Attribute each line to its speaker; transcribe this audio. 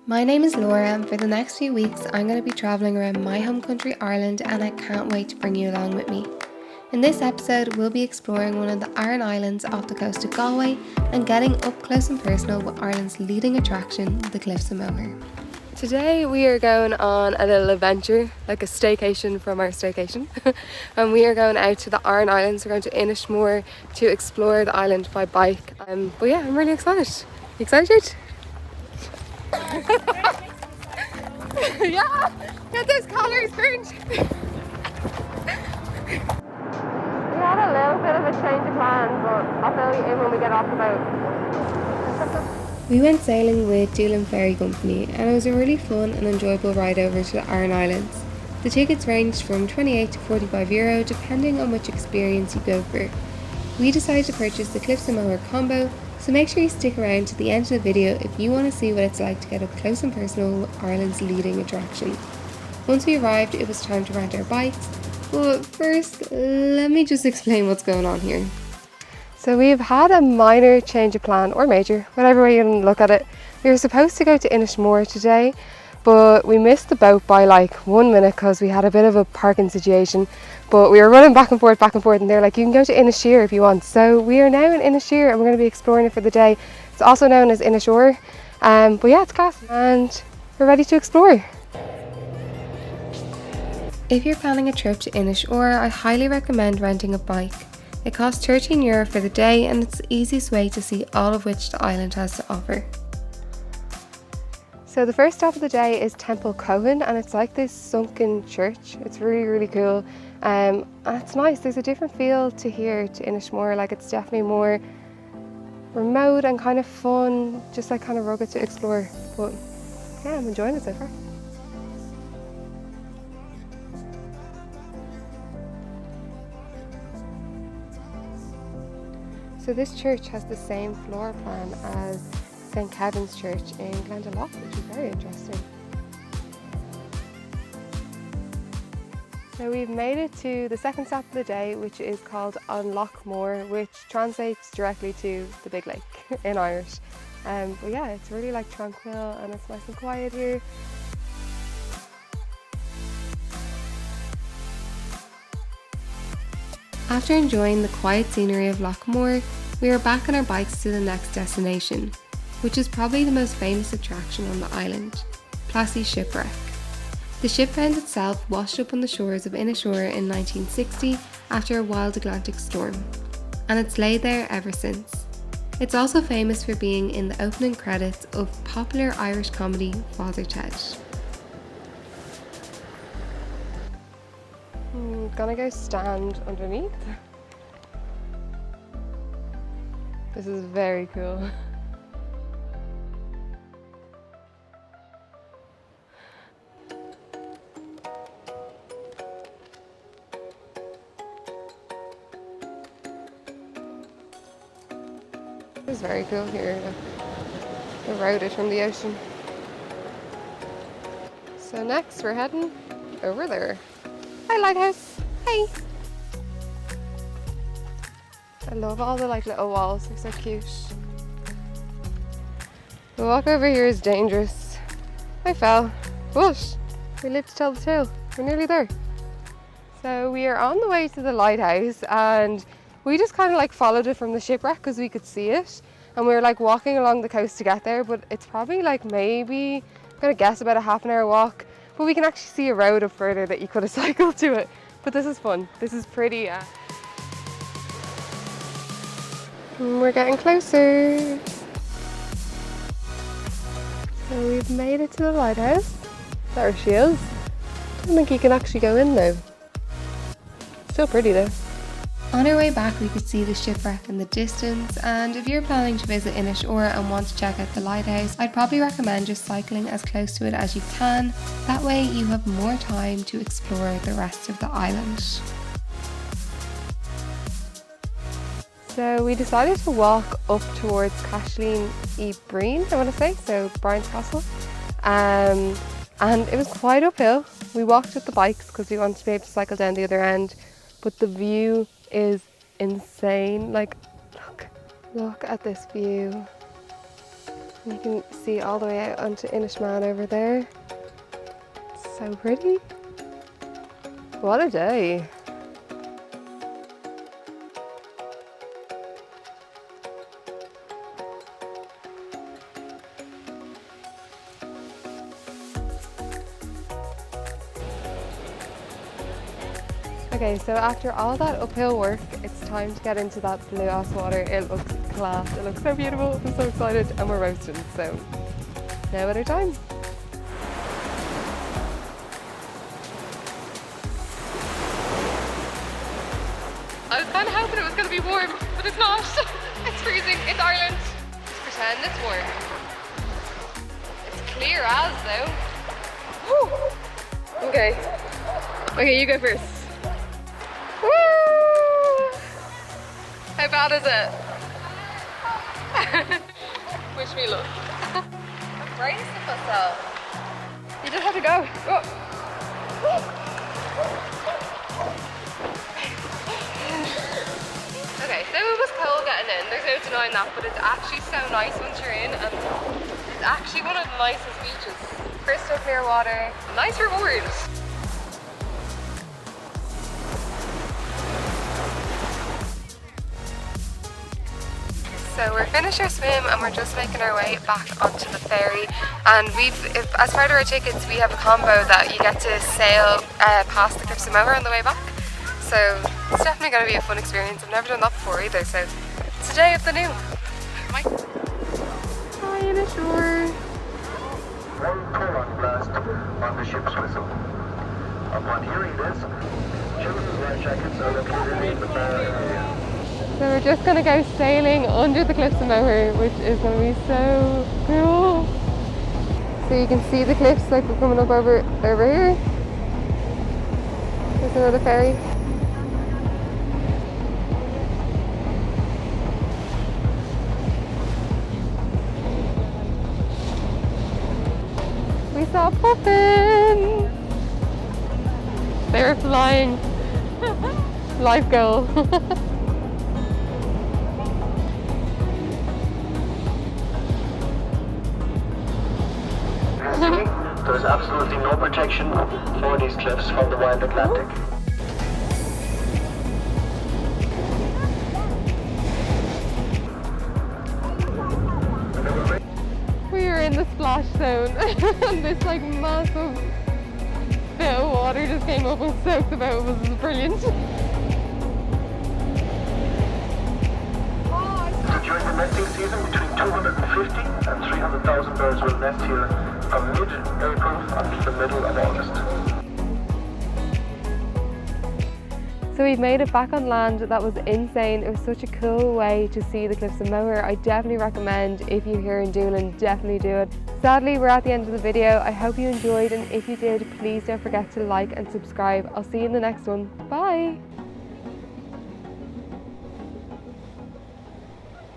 Speaker 1: My name is Laura, and for the next few weeks I'm going to be travelling around my home country Ireland, and I can't wait to bring you along with me. In this episode we'll be exploring one of the Aran Islands off the coast of Galway and getting up close and personal with Ireland's leading attraction, the Cliffs of Moher. Today we are going on a little adventure, like a staycation from our staycation. And we are going out to the Aran Islands. We're going to Inishsheer to explore the island by bike. But yeah, I'm really excited. You excited? Yeah, get those calories burned. We had a little bit of a change of plans, but I'll fill you in when we get off the boat. We went sailing with Doolin Ferry Company, and it was a really fun and enjoyable ride over to the Aran Islands. The tickets ranged from €28 to €45 depending on which experience you go for. We decided to purchase the Cliffs of Moher combo, so make sure you stick around to the end of the video if you want to see what it's like to get up close and personal with Ireland's leading attraction. Once we arrived, it was time to rent our bikes, but first, let me just explain what's going on here. So we've had a minor change of plan, or major, whatever way you can look at it. We were supposed to go to Inisheer today, but we missed the boat by like 1 minute because we had a bit of a parking situation. But we were running back and forth, and they're like, you can go to Inisheer if you want. So we are now in Inisheer and we're going to be exploring it for the day. It's also known as Inis Oírr. But yeah, it's class and we're ready to explore. If you're planning a trip to Inis Oírr, I highly recommend renting a bike. It costs €13 for the day and it's the easiest way to see all of which the island has to offer. So the first stop of the day is Temple Cohen, and it's like this sunken church. It's really cool. And it's nice. There's a different feel to here to Inishsheer. Like, it's definitely more remote and kind of fun, just like kind of rugged to explore. But yeah, I'm enjoying it so far. So this church has the same floor plan as St. Kevin's Church in Glendalough, which is very interesting. So we've made it to the second stop of the day, which is called On Loch Moor, which translates directly to the Big Lake in Irish. But yeah, it's really like tranquil and it's nice and quiet here. After enjoying the quiet scenery of Loch Moor, we are back on our bikes to the next destination, which is probably the most famous attraction on the island, Plassey's Shipwreck. The ship found itself washed up on the shores of Inisheer in 1960 after a wild Atlantic storm, and it's laid there ever since. It's also famous for being in the opening credits of popular Irish comedy Father Ted. Gonna go stand underneath. This is very cool. It's very cool here. The road is from the ocean. So next we're heading over there. Hi lighthouse. Hi. I love all the like little walls, they're so cute. The walk over here is dangerous. I fell, but we live to tell the tale. We're nearly there. So we are on the way to the lighthouse and we just kind of like followed it from the shipwreck because we could see it, and we were like walking along the coast to get there, but it's probably like maybe, I'm gonna guess about a half an hour walk, but we can actually see a road up further that you could have cycled to it. But this is fun. This is pretty. We're getting closer. So we've made it to the lighthouse. There she is. I don't think you can actually go in though. Still pretty though. On our way back we could see the shipwreck in the distance, and if you're planning to visit Inisheer and want to check out the lighthouse, I'd probably recommend just cycling as close to it as you can. That way you have more time to explore the rest of the island. So we decided to walk up towards Cashleen y Breen, I want to say, so Brian's Castle. And it was quite uphill. We walked with the bikes because we wanted to be able to cycle down the other end, but the view is insane. Like, look at this view. You can see all the way out onto Inishsheer over there. It's so pretty. What a day. Okay, so after all that uphill work, it's time to get into that blue ass water. It looks class, it looks so beautiful. I'm so excited, and we're roasting, so no other time. I was kind of hoping it was going to be warm, but it's not. It's freezing. It's Ireland. Let's pretend it's warm. It's clear as though. Woo. Okay. Okay, you go first. Woo! How bad is it? Wish me luck. I'm bracing myself. You just have to go. Go. Okay, so it was cold getting in, there's no denying that, but it's actually so nice once you're in, and it's actually one of the nicest beaches. Crystal clear water, nice reward. So we're finished our swim and we're just making our way back onto the ferry, and as part of our tickets we have a combo that you get to sail past the Cliffs of Moher on the way back. So it's definitely going to be a fun experience. I've never done that before either, so it's a day of the new. Hi Inisheer.
Speaker 2: One pull-on blast on the ship's whistle. Upon hearing this, children's life jackets are located in the bar area.
Speaker 1: So we're just going to go sailing under the Cliffs of Moher, which is going to be so cool. So you can see the cliffs like we're coming up over here. There's another ferry. We saw puffins! They were flying. Life goal.
Speaker 2: There's absolutely no protection for these cliffs from the wild Atlantic.
Speaker 1: We are in the splash zone and this like massive bit of water just came up and soaked the boat. It was brilliant.
Speaker 2: During the nesting season, between 250 and 300,000 birds will nest here from mid-April until the middle of August.
Speaker 1: So we've made it back on land. That was insane. It was such a cool way to see the Cliffs of Moher. I definitely recommend, if you're here in Doolin, definitely do it. Sadly, we're at the end of the video. I hope you enjoyed, and if you did, please don't forget to like and subscribe. I'll see you in the next one. Bye!